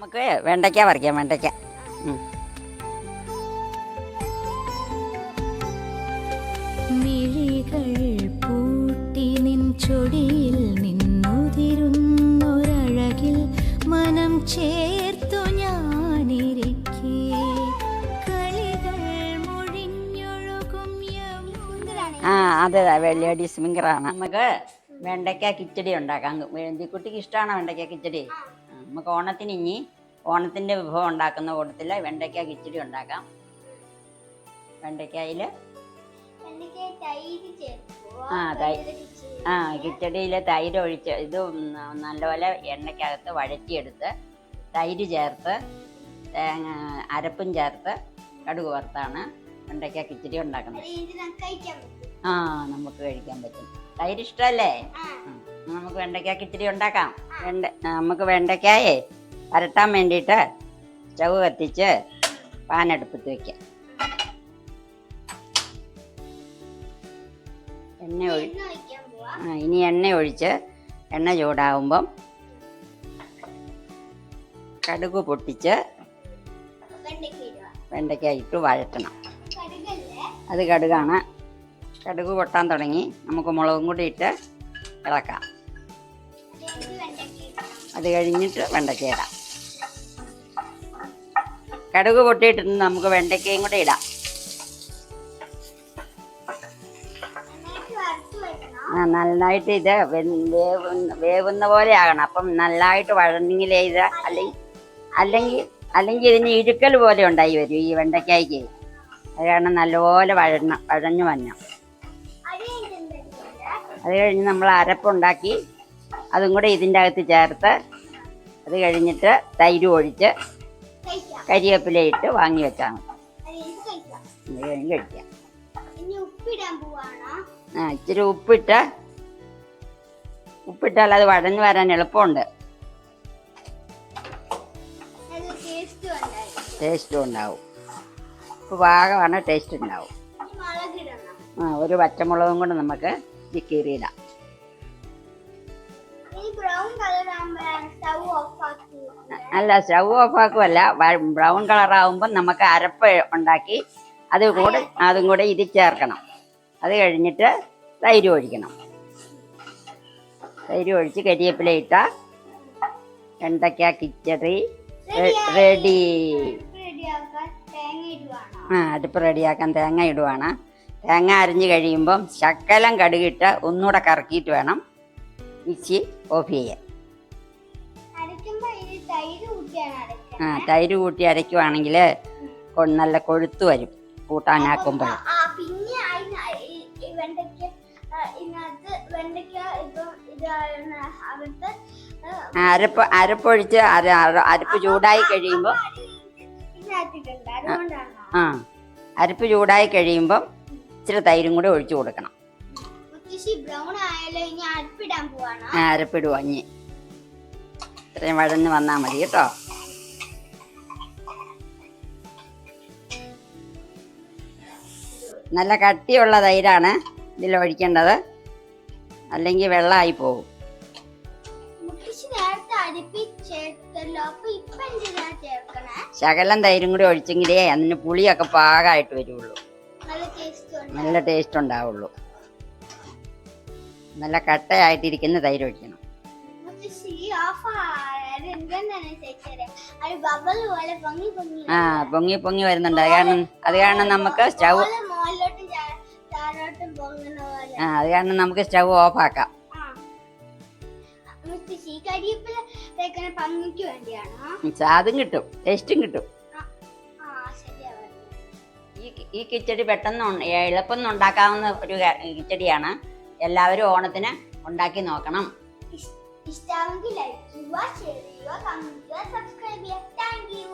നമുക്ക് വെണ്ടയ്ക്ക പറിക്കാം. വെണ്ടയ്ക്ക മിഴികൾ പൂട്ടി നിൻ ചൊടിയിൽ നിന്നുതിരുന്നൊരഴകിൽ മനം ചേർത്തു ഞാനിരിക്കേ കളികൾ മൊഴിഞ്ഞൊഴുകും. അതെ ലേഡീസ് ഫിംഗറാണ്. നമുക്ക് വെണ്ടയ്ക്ക കിച്ചടി ഉണ്ടാക്കാം. കുട്ടിക്ക് ഇഷ്ടമാണോ വെണ്ടയ്ക്ക കിച്ചടി? നമുക്ക് ഓണത്തിന് ഇനി ഓണത്തിൻ്റെ വിഭവം ഉണ്ടാക്കുന്ന കൂട്ടത്തിൽ വെണ്ടയ്ക്ക കിച്ചടി ഉണ്ടാക്കാം. വെണ്ടയ്ക്കയിൽ കിച്ചടിയിൽ തൈര് ഒഴിച്ച് ഇത് നല്ലപോലെ എണ്ണയ്ക്കകത്ത് വഴറ്റിയെടുത്ത് തൈര് ചേർത്ത് അരപ്പും ചേർത്ത് കടുക് വറുത്താണ് വെണ്ടയ്ക്ക കിച്ചടി ഉണ്ടാക്കുന്നത്. നമുക്ക് കഴിക്കാൻ പറ്റും. തൈര് ഇഷ്ടമല്ലേ? നമുക്ക് വെണ്ടയ്ക്ക കിച്ചടി ഉണ്ടാക്കാം. നമുക്ക് വെണ്ടയ്ക്കായേ വരട്ടാൻ വേണ്ടിയിട്ട് സ്റ്റവ് കത്തിച്ച് പാനെടുപ്പത്ത് വയ്ക്കാം. ഇനി എണ്ണ ഒഴിച്ച് എണ്ണ ചൂടാകുമ്പം കടുക് പൊട്ടിച്ച് വെണ്ടയ്ക്ക ഇട്ട് വഴറ്റണം. അത് കടുകാണ്. കടുക് പൊട്ടാൻ തുടങ്ങി. നമുക്ക് മുളകും കൂടി ഇട്ട് ഇളക്കാം. അത് കഴിഞ്ഞിട്ട് വെണ്ടയ്ക്ക ഇടാം. കടുക് പൊട്ടിയിട്ട് നമുക്ക് വെണ്ടയ്ക്കയും കൂടെ ഇടാം. നന്നായിട്ട് ഇത് വേവുന്ന പോലെ ആകണം. അപ്പം നല്ലതായിട്ട് വഴന്നെങ്കിലേ ഇത് അല്ലെങ്കിൽ ഇതിന് ഇഴുക്കൽ പോലെ ഉണ്ടായി വരും ഈ വെണ്ടയ്ക്കായ്ക്ക്. അത് കാരണം നല്ലപോലെ വഴഞ്ഞു വരണം. അത് കഴിഞ്ഞ് നമ്മൾ അരപ്പുണ്ടാക്കി അതും കൂടെ ഇതിൻ്റെ അകത്ത് ചേർത്ത് അത് കഴിഞ്ഞിട്ട് തൈര് ഒഴിച്ച് കരിവേപ്പില ഇട്ട് വാങ്ങി വെച്ചാൽ മതി. അത് കഴിഞ്ഞ് കഴിക്കാം. ഇച്ചിരി ഉപ്പിട്ടാൽ അത് വഴഞ്ഞു വരാൻ എളുപ്പമുണ്ട്. ടേസ്റ്റും ഉണ്ടാവും. ഉപ്പ് പാകമാണ്, ടേസ്റ്റ് ഉണ്ടാവും. ഒരു പച്ചമുളകും കൊണ്ട് നമുക്ക് കീറിയിടാം. അല്ല, സ്റ്റൗ ഓഫാക്കുമല്ല. ബ്രൗൺ കളറാകുമ്പം നമുക്ക് അരപ്പ് ഉണ്ടാക്കി അതും കൂടെ ഇതിൽ ചേർക്കണം. അത് കഴിഞ്ഞിട്ട് തൈര് ഒഴിക്കണം. തൈര് ഒഴിച്ച് കരിവേപ്പില ഇട്ട വെണ്ടയ്ക്ക കിച്ചടി റെഡി. അടുപ്പ് റെഡിയാക്കാൻ തേങ്ങ ഇടുവാണ്. തേങ്ങ അരിഞ്ഞ് കഴിയുമ്പം ശകലം കടുകിട്ട് ഒന്നുകൂടെ കറക്കിയിട്ട് വേണം മിക്സി ഓഫ് ചെയ്യാൻ. തൈര് കൂട്ടി അരയ്ക്കുവാണെങ്കിൽ നല്ല കൊഴുത്ത് വരും കൂട്ടാനാക്കുമ്പോൾ. അരപ്പൊഴിച്ച് അരപ്പ് ചൂടായി കഴിയുമ്പോൾ അരപ്പ് ചൂടായി കഴിയുമ്പം ഇച്ചിരി തൈരും കൂടെ ഒഴിച്ചു കൊടുക്കണം. അരപ്പിടുവാ. ഇനി ഇത്രയും വഴന്ന് വന്നാൽ മതി കേട്ടോ. നല്ല കട്ടിയുള്ള തൈരാണ് ഇതിൽ ഒഴിക്കേണ്ടത്, അല്ലെങ്കിൽ വെള്ളമായി പോകും. ശകലം തൈരും കൂടി ഒഴിച്ചെങ്കിലേ അതിന് പുളിയൊക്കെ പാകമായിട്ട് വരുള്ളൂ. നല്ല ടേസ്റ്റ് ഉണ്ടാവുള്ളൂ. നല്ല കട്ടയായിട്ടിരിക്കുന്ന തൈര് ഒഴിക്കണം. പൊങ്ങി പൊങ്ങി വരുന്നുണ്ട്. അത് കാരണം നമുക്ക് സ്റ്റൗ ഓഫ് ആക്കാം. അതും കിട്ടും, ടേസ്റ്റും കിട്ടും. ഈ കിച്ചടി പെട്ടെന്ന് എളുപ്പം ഉണ്ടാക്കാവുന്ന ഒരു കിച്ചടിയാണ്. എല്ലാവരും ഓണത്തിന് ഉണ്ടാക്കി നോക്കണം. ഇഷ്ടമെങ്കിൽ ലൈക്ക് ചെയ്യുക, ഷെയർ ചെയ്യുക, കമന്റ് ചെയ്യുക, സബ്സ്ക്രൈബ് ചെയ്യുക. Thank you.